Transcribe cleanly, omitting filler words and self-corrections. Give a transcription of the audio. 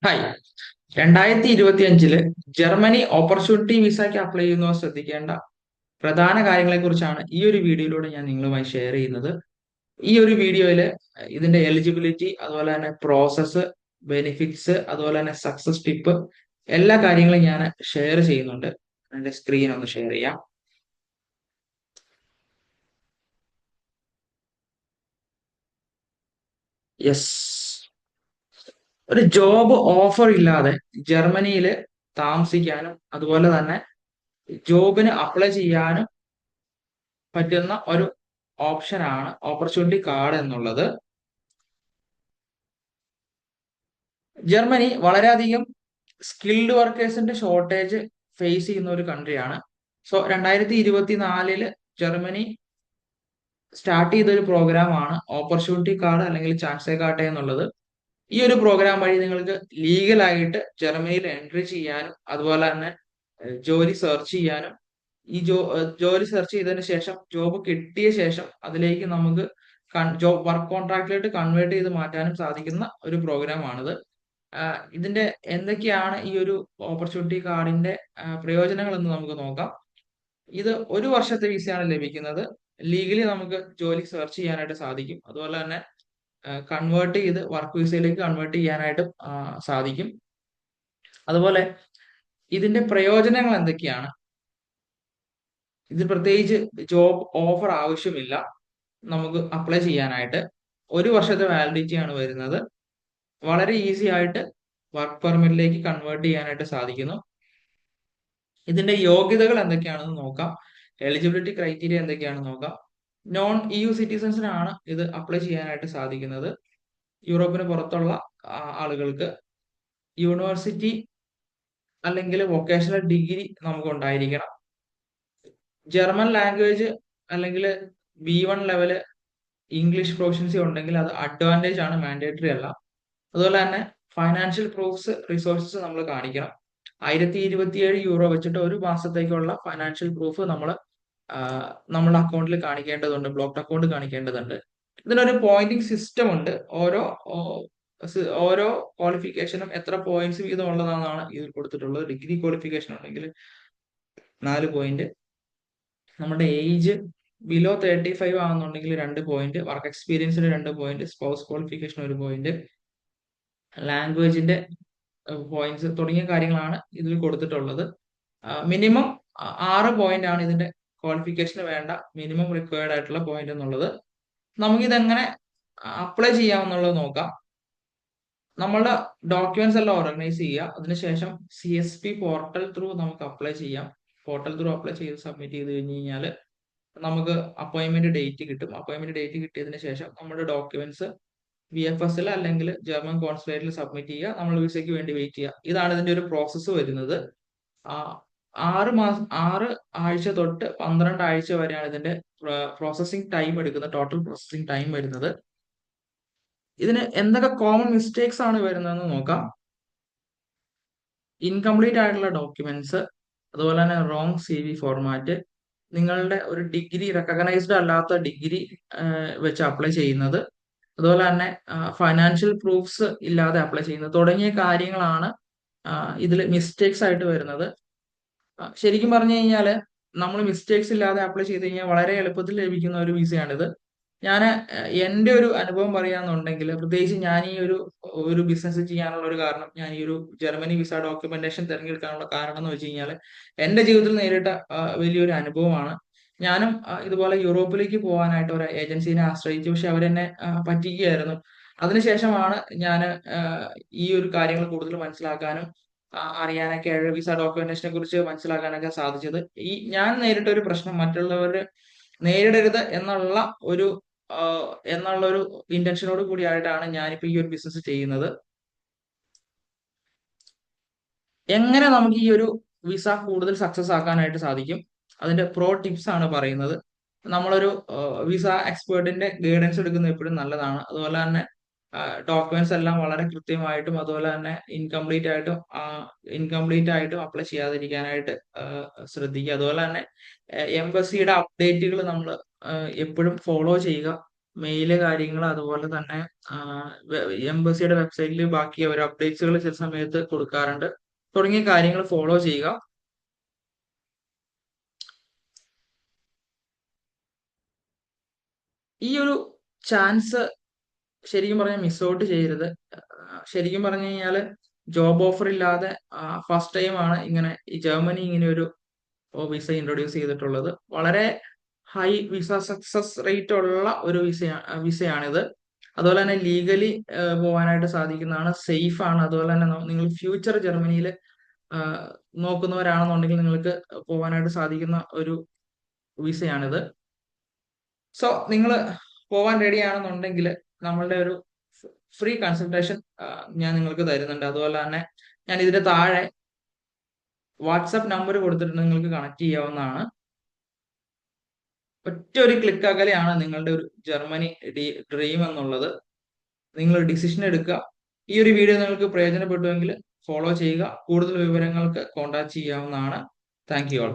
Hi. 2025 Germany opportunity വിസയ്ക്ക് apply ചെയ്യുന്നവർ ശ്രദ്ധിക്കേണ്ട പ്രധാന കാര്യങ്ങളെ കുറിച്ചാണ് ഈ ഒരു വീഡിയോയിലൂടെ ഞാൻ നിങ്ങളുമായി ഷെയർ ചെയ്യുന്നത്. ഈ ഒരു വീഡിയോയിൽ ഇതിന്റെ എലിജിബിലിറ്റി, അതുപോലെ തന്നെ പ്രോസസ്സ്, ബെനിഫിറ്റ്സ്, അതുപോലെ തന്നെ സക്സസ് ടിപ്പ്, എല്ലാ കാര്യങ്ങളും ഞാൻ ഷെയർ ചെയ്യുന്നുണ്ട്. എന്റെ സ്ക്രീൻ ഒന്ന് ഷെയർ ചെയ്യാം. യെസ്. ഒരു ജോബ് ഓഫർ ഇല്ലാതെ ജർമ്മനിയിൽ താമസിക്കാനും അതുപോലെ തന്നെ ജോബിന് അപ്ലൈ ചെയ്യാനും പറ്റുന്ന ഒരു ഓപ്ഷനാണ് ഓപ്പർച്യൂണിറ്റി കാർഡ് എന്നുള്ളത്. ജർമ്മനി വളരെയധികം സ്കിൽഡ് വർക്കേഴ്സിന്റെ ഷോർട്ടേജ് ഫേസ് ചെയ്യുന്ന ഒരു കൺട്രിയാണ്. സോ 2024 ജർമ്മനി സ്റ്റാർട്ട് ചെയ്ത ഒരു പ്രോഗ്രാമാണ് ഓപ്പർച്യൂണിറ്റി കാർഡ് അല്ലെങ്കിൽ ചാൻസേ കാർഡ് എന്നുള്ളത്. ഈ ഒരു പ്രോഗ്രാം വഴി നിങ്ങൾക്ക് ലീഗലായിട്ട് ജർമ്മനിയിൽ എൻട്രി ചെയ്യാനും അതുപോലെ തന്നെ ജോലി സെർച്ച് ചെയ്യാനും ജോലി സെർച്ച് ചെയ്തതിന് ശേഷം ജോബ് കിട്ടിയ ശേഷം അതിലേക്ക് നമുക്ക് ജോബ് വർക്ക് കോൺട്രാക്റ്റിലോട്ട് കൺവേർട്ട് ചെയ്ത് മാറ്റാനും സാധിക്കുന്ന ഒരു പ്രോഗ്രാമാണിത്. ഇതിന്റെ എന്തൊക്കെയാണ് ഈ ഒരു ഓപ്പർച്യൂണിറ്റി കാർഡിന്റെ പ്രയോജനങ്ങൾ എന്ന് നമുക്ക് നോക്കാം. ഇത് ഒരു വർഷത്തെ വിസയാണ് ലഭിക്കുന്നത്. ലീഗലി നമുക്ക് ജോലി സെർച്ച് ചെയ്യാനായിട്ട് സാധിക്കും. അതുപോലെ തന്നെ കൺവേർട്ട് ചെയ്ത് വർക്ക് വിസയിലേക്ക് കൺവേർട്ട് ചെയ്യാനായിട്ടും സാധിക്കും. അതുപോലെ ഇതിന്റെ പ്രയോജനങ്ങൾ എന്തൊക്കെയാണ്? ഇത് പ്രത്യേകിച്ച് ജോബ് ഓഫർ ആവശ്യമില്ല നമുക്ക് അപ്ലൈ ചെയ്യാനായിട്ട്. ഒരു വർഷത്തെ വാലിഡിറ്റി ആണ് വരുന്നത്. വളരെ ഈസി ആയിട്ട് വർക്ക് പെർമിറ്റിലേക്ക് കൺവേർട്ട് ചെയ്യാനായിട്ട് സാധിക്കുന്നു. ഇതിന്റെ യോഗ്യതകൾ എന്തൊക്കെയാണെന്ന് നോക്കാം. എലിജിബിലിറ്റി ക്രൈറ്റീരിയ എന്തൊക്കെയാണെന്ന് നോക്കാം. നോൺ EU സിറ്റിസൺസിനാണ് ഇത് അപ്ലൈ ചെയ്യാനായിട്ട് സാധിക്കുന്നത്. യൂറോപ്പിന് പുറത്തുള്ള ആളുകൾക്ക് യൂണിവേഴ്സിറ്റി അല്ലെങ്കിൽ വൊക്കേഷണൽ ഡിഗ്രി നമുക്ക് ഉണ്ടായിരിക്കണം. ജർമ്മൻ ലാംഗ്വേജ് അല്ലെങ്കിൽ B1 ലെവല് ഇംഗ്ലീഷ് പ്രൊഫഷൻസി ഉണ്ടെങ്കിൽ അത് അഡ്വാൻറ്റേജ് ആണ്, മാൻഡേറ്ററി അല്ല. അതുപോലെ തന്നെ ഫൈനാൻഷ്യൽ പ്രൂഫ്സ്, റിസോഴ്സസ് നമ്മൾ കാണിക്കണം. 1027 യൂറോ വെച്ചിട്ട് ഒരു മാസത്തേക്കുള്ള ഫൈനാൻഷ്യൽ പ്രൂഫ് നമ്മൾ നമ്മുടെ അക്കൗണ്ടിൽ കാണിക്കേണ്ടതുണ്ട്, ബ്ലോക്ക്ഡ് അക്കൗണ്ട് കാണിക്കേണ്ടതുണ്ട്. ഇതിനൊരു പോയിന്റിംഗ് സിസ്റ്റം ഉണ്ട്. ഓരോ ക്വാളിഫിക്കേഷനും എത്ര പോയിന്റ്സ് വീതം ഉള്ളതാണെന്നാണ് ഇതിൽ കൊടുത്തിട്ടുള്ളത്. ഡിഗ്രി ക്വാളിഫിക്കേഷൻ ഉണ്ടെങ്കിൽ 4 പോയിന്റ്, നമ്മുടെ ഏജ് ബിലോ 35 ആണെന്നുണ്ടെങ്കിൽ 2 പോയിന്റ്, വർക്ക് എക്സ്പീരിയൻസിന് 2 പോയിന്റ്, സ്പൗസ് ക്വാളിഫിക്കേഷൻ 1 പോയിന്റ്, ലാംഗ്വേജിന്റെ പോയിന്റ്സ് തുടങ്ങിയ കാര്യങ്ങളാണ് ഇതിൽ കൊടുത്തിട്ടുള്ളത്. മിനിമം 6 പോയിന്റ് ആണ് ഇതിന്റെ ക്വാളിഫിക്കേഷന് വേണ്ട മിനിമം റിക്വയർഡ് ആയിട്ടുള്ള പോയിന്റ് എന്നുള്ളത്. നമുക്കിതെങ്ങനെ അപ്ലൈ ചെയ്യാമെന്നുള്ളത് നോക്കാം. നമ്മളുടെ ഡോക്യുമെന്റ്സ് എല്ലാം ഓർഗനൈസ് ചെയ്യുക. അതിനുശേഷം CSP പോർട്ടൽ ത്രൂ നമുക്ക് അപ്ലൈ ചെയ്യാം. പോർട്ടൽ ത്രൂ അപ്ലൈ ചെയ്ത് സബ്മിറ്റ് ചെയ്ത് കഴിഞ്ഞ് കഴിഞ്ഞാൽ നമുക്ക് അപ്പോയിന്റ്മെന്റ് ഡേറ്റ് കിട്ടും. അപ്പോയിന്റ്മെന്റ് ഡേറ്റ് കിട്ടിയതിന് ശേഷം നമ്മുടെ ഡോക്യുമെന്റ്സ് VFS അല്ലെങ്കിൽ ജർമ്മൻ കോൺസുലേറ്റിൽ സബ്മിറ്റ് ചെയ്യുക. നമ്മൾ വിസയ്ക്ക് വേണ്ടി വെയിറ്റ് ചെയ്യുക. ഇതാണ് ഇതിന്റെ ഒരു പ്രോസസ്സ് വരുന്നത്. 6 ആഴ്ച തൊട്ട് 12 ആഴ്ച വരെയാണ് ഇതിന്റെ പ്രോസസ്സിംഗ് ടൈം എടുക്കുന്നത്, ടോട്ടൽ പ്രോസസ്സിംഗ് ടൈം വരുന്നത്. ഇതിന് എന്തൊക്കെ കോമൺ മിസ്റ്റേക്സ് ആണ് വരുന്നതെന്ന് നോക്കാം. ഇൻകംപ്ലീറ്റ് ആയിട്ടുള്ള ഡോക്യുമെന്റ്സ്, അതുപോലെ തന്നെ റോങ് CV ഫോർമാറ്റ്, നിങ്ങളുടെ ഒരു ഡിഗ്രി റെക്കഗ്നൈസ്ഡ് അല്ലാത്ത ഡിഗ്രി വെച്ച് അപ്ലൈ ചെയ്യുന്നത്, അതുപോലെ തന്നെ ഫൈനാൻഷ്യൽ പ്രൂഫ്സ് ഇല്ലാതെ അപ്ലൈ ചെയ്യുന്നത് തുടങ്ങിയ കാര്യങ്ങളാണ് ഇതിൽ മിസ്റ്റേക്സ് ആയിട്ട് വരുന്നത്. ശരിക്കും പറഞ്ഞു കഴിഞ്ഞാൽ നമ്മൾ മിസ്റ്റേക്സ് ഇല്ലാതെ അപ്ലൈ ചെയ്ത് കഴിഞ്ഞാൽ വളരെ എളുപ്പത്തിൽ ലഭിക്കുന്ന ഒരു വിസയാണിത്. ഞാൻ എൻ്റെ ഒരു അനുഭവം പറയാന്നുണ്ടെങ്കിൽ, പ്രത്യേകിച്ച് ഞാൻ ഈ ഒരു ബിസിനസ് ചെയ്യാനുള്ള ഒരു കാരണം, ഞാൻ ഈ ഒരു ജർമ്മനി വിസ ഡോക്യുമെന്റേഷൻ തിരഞ്ഞെടുക്കാനുള്ള കാരണം എന്ന് വെച്ച് കഴിഞ്ഞാൽ എൻ്റെ ജീവിതത്തിൽ നേരിട്ട വലിയൊരു അനുഭവമാണ്. ഞാനും ഇതുപോലെ യൂറോപ്പിലേക്ക് പോകാനായിട്ട് ഒരു ഏജൻസിനെ ആശ്രയിച്ചു. പക്ഷെ അവരെന്നെ പറ്റിക്കുകയായിരുന്നു. അതിനുശേഷമാണ് ഞാൻ ഈ ഒരു കാര്യങ്ങൾ കൂടുതൽ മനസ്സിലാക്കാനും അറിയാനൊക്കെ, വിസ ഡോക്യുമെന്റേഷനെ കുറിച്ച് മനസ്സിലാക്കാനൊക്കെ സാധിച്ചത്. ഞാൻ നേരിട്ട ഒരു പ്രശ്നം മറ്റുള്ളവർ നേരിടരുത് ഒരു എന്നുള്ള ഒരു ഇന്റൻഷനോട് കൂടിയായിട്ടാണ് ഞാനിപ്പോ ഈ ഒരു ബിസിനസ് ചെയ്യുന്നത്. എങ്ങനെ നമുക്ക് ഈ ഒരു വിസ കൂടുതൽ സക്സസ് ആക്കാനായിട്ട് സാധിക്കും, അതിന്റെ പ്രോ ടിപ്സ് ആണ് പറയുന്നത്. നമ്മളൊരു വിസ എക്സ്പേർട്ടിന്റെ ഗൈഡൻസ് എടുക്കുന്നത് എപ്പോഴും നല്ലതാണ്. അതുപോലെ തന്നെ ഡോക്യുമെന്റ്സ് എല്ലാം വളരെ കൃത്യമായിട്ടും അതുപോലെ തന്നെ ഇൻകംപ്ലീറ്റ് ആയിട്ടും അപ്ലൈ ചെയ്യാതിരിക്കാനായിട്ട് ശ്രദ്ധിക്കുക. അതുപോലെ തന്നെ എംബസിയുടെ അപ്ഡേറ്റുകൾ നമ്മൾ എപ്പോഴും ഫോളോ ചെയ്യുക. മെയില് കാര്യങ്ങൾ, അതുപോലെ തന്നെ എംബസിയുടെ വെബ്സൈറ്റിൽ ബാക്കി ഒരു അപ്ഡേറ്റ്സുകൾ ചില സമയത്ത് കൊടുക്കാറുണ്ട്. തുടങ്ങിയ കാര്യങ്ങൾ ഫോളോ ചെയ്യുക. ഈ ഒരു ചാൻസ് ശരിക്കും പറഞ്ഞാൽ മിസ് ഔട്ട് ചെയ്യരുത്. ശരിക്കും പറഞ്ഞു കഴിഞ്ഞാല് ജോബ് ഓഫർ ഇല്ലാതെ ഫസ്റ്റ് ടൈം ആണ് ഇങ്ങനെ ഈ ജർമ്മനി ഇങ്ങനെ ഒരു വിസ ഇൻട്രൊഡ്യൂസ് ചെയ്തിട്ടുള്ളത്. വളരെ ഹൈ വിസ സക്സസ് റേറ്റ് ഉള്ള ഒരു വിസയാണിത്. അതുപോലെ തന്നെ ലീഗലി പോകാനായിട്ട് സാധിക്കുന്നതാണ്, സേഫ് ആണ്. അതുപോലെ തന്നെ നിങ്ങൾ ഫ്യൂച്ചർ ജർമ്മനിയിൽ നോക്കുന്നവരാണെന്നുണ്ടെങ്കിൽ നിങ്ങൾക്ക് പോകാനായിട്ട് സാധിക്കുന്ന ഒരു വിസയാണിത്. സോ നിങ്ങൾ പോവാൻ റെഡി ആണെന്നുണ്ടെങ്കിൽ നമ്മളുടെ ഒരു ഫ്രീ കൺസൾട്ടേഷൻ ഞാൻ നിങ്ങൾക്ക് തരുന്നുണ്ട്. അതുപോലെ തന്നെ ഞാൻ ഇതിന്റെ താഴെ വാട്സപ്പ് നമ്പർ കൊടുത്തിട്ട് നിങ്ങൾക്ക് കണക്ട് ചെയ്യാവുന്നതാണ്. ഒറ്റ ഒരു ക്ലിക്ക് അകലെയാണ് നിങ്ങളുടെ ഒരു ജർമ്മനി ഡ്രീം എന്നുള്ളത്. നിങ്ങൾ ഡിസിഷൻ എടുക്കുക. ഈ ഒരു വീഡിയോ നിങ്ങൾക്ക് പ്രയോജനപ്പെട്ടുവെങ്കിൽ ഫോളോ ചെയ്യുക. കൂടുതൽ വിവരങ്ങൾക്ക് കോൺടാക്ട് ചെയ്യാവുന്നതാണ്. Thank you all.